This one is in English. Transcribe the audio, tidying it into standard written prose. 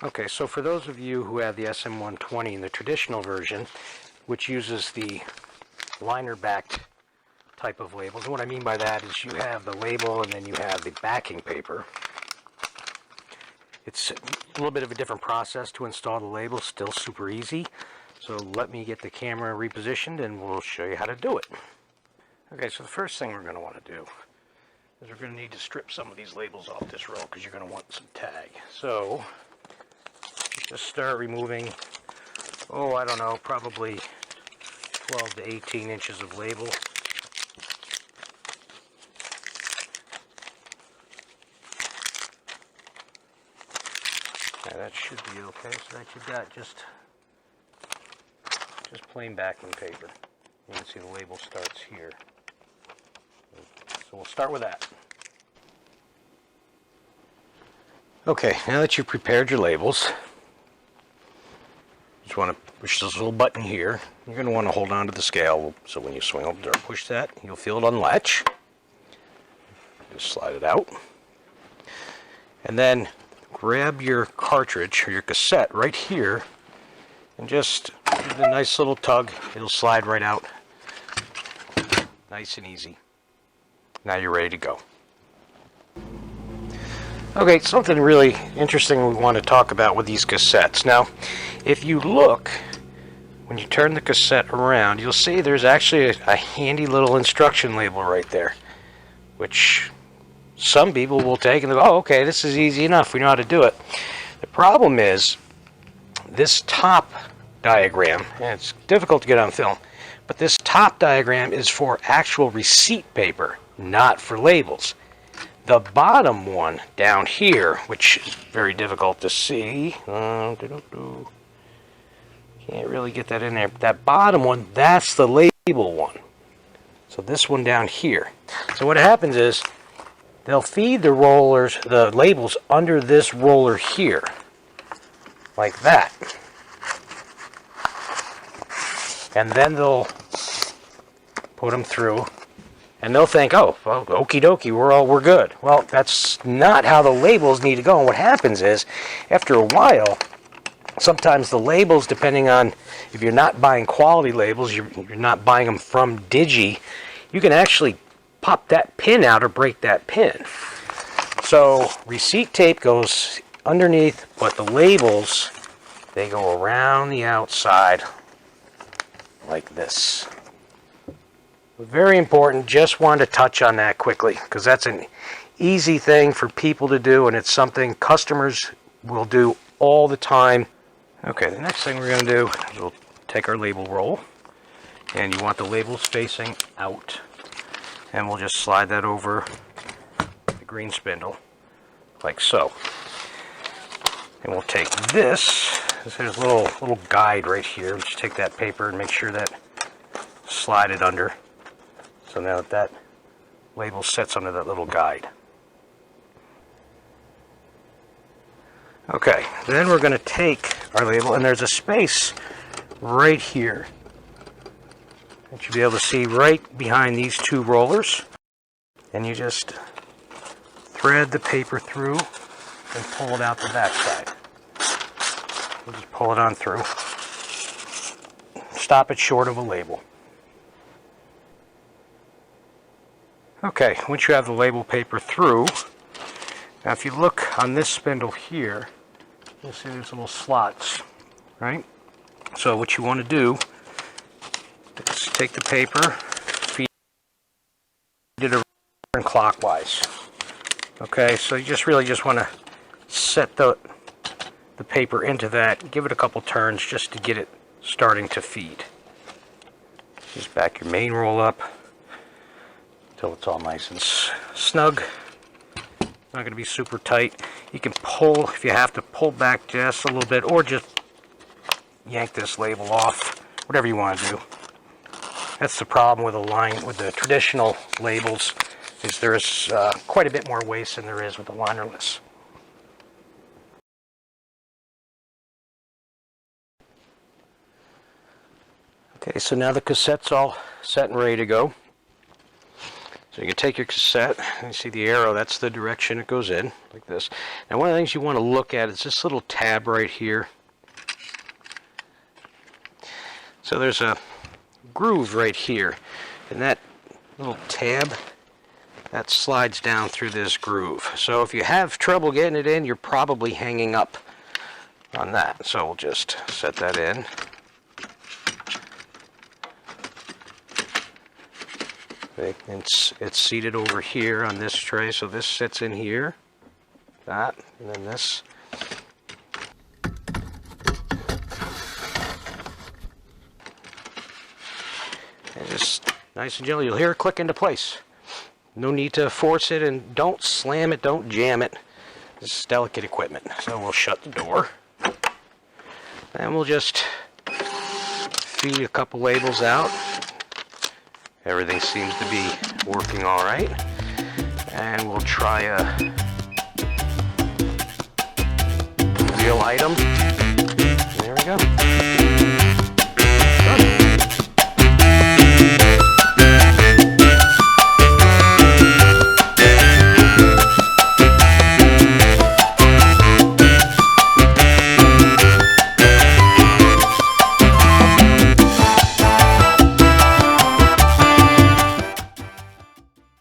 Okay, so for those of you who have the SM-120 in the traditional version, which uses the liner-backed type of labels, and what I mean by that is you have the label and then you have the backing paper. It's a little bit of a different process to install the labels, still super easy. So let me get the camera repositioned and we'll show you how to do it. Okay, so the first thing we're going to want to do is we're going to need to strip some of these labels off this roll because you're going to want some tag. So just start removing, I don't know, probably 12 to 18 inches of label. Now that should be okay, so that you've got just plain backing paper. You can see the label starts here. So we'll start with that. Okay, now that you've prepared your labels, you just want to push this little button here. You're going to want to hold on to the scale, so when you swing over there and push that, you'll feel it unlatch. Just slide it out. And then grab your cartridge or your cassette right here and just give it a nice little tug. It'll slide right out. Nice and easy. Now you're ready to go. Okay, something really interesting we want to talk about with these cassettes. Now, if you look, when you turn the cassette around, you'll see there's actually a handy little instruction label right there, which some people will take and they'll go, oh, okay, this is easy enough. We know how to do it. The problem is this top diagram, and it's difficult to get on film, but this top diagram is for actual receipt paper, not for labels. The bottom one down here, which is very difficult to see, can't really get that in there. That bottom one, that's the label one. So this one down here. So what happens is they'll feed the rollers, the labels under this roller here, like that. And then they'll put them through, and they'll think, oh, well, okie dokie, we're good. Well, that's not how the labels need to go. And what happens is, after a while, sometimes the labels, depending on if you're not buying quality labels, you're not buying them from DIGI, you can actually pop that pin out or break that pin. So receipt tape goes underneath, but the labels, they go around the outside like this. Very important. Just wanted to touch on that quickly because that's an easy thing for people to do, and it's something customers will do all the time. Okay, the next thing we're going to do is we'll take our label roll, and you want the labels facing out, and we'll just slide that over the green spindle like so. And we'll take this. There's a little guide right here. Just take that paper and make sure that slide it under. So now that label sits under that little guide. Okay, then we're going to take our label, and there's a space right here that you'll be able to see right behind these two rollers. And you just thread the paper through and pull it out the back side. We'll just pull it on through. Stop it short of a label. Okay, once you have the label paper through, now if you look on this spindle here, you'll see there's little slots, right? So what you want to do is take the paper, feed it around clockwise. Okay, so you really just want to set the paper into that, give it a couple turns just to get it starting to feed. Just back your main roll up until it's all nice and snug. Not going to be super tight. You can pull, if you have to, pull back just a little bit, or just yank this label off, whatever you want to do. That's the problem with the traditional labels, is there's quite a bit more waste than there is with the linerless. Okay, so now the cassette's all set and ready to go. So you can take your cassette, and you see the arrow, that's the direction it goes in, like this. Now one of the things you want to look at is this little tab right here. So there's a groove right here, and that little tab, that slides down through this groove. So if you have trouble getting it in, you're probably hanging up on that. So we'll just set that in. It's seated over here on this tray, so this sits in here. That, and then this. And just nice and gentle, you'll hear it click into place. No need to force it, and don't slam it, don't jam it. This is delicate equipment. So we'll shut the door. And we'll just feed a couple labels out. Everything seems to be working all right. And we'll try a real item. There we go.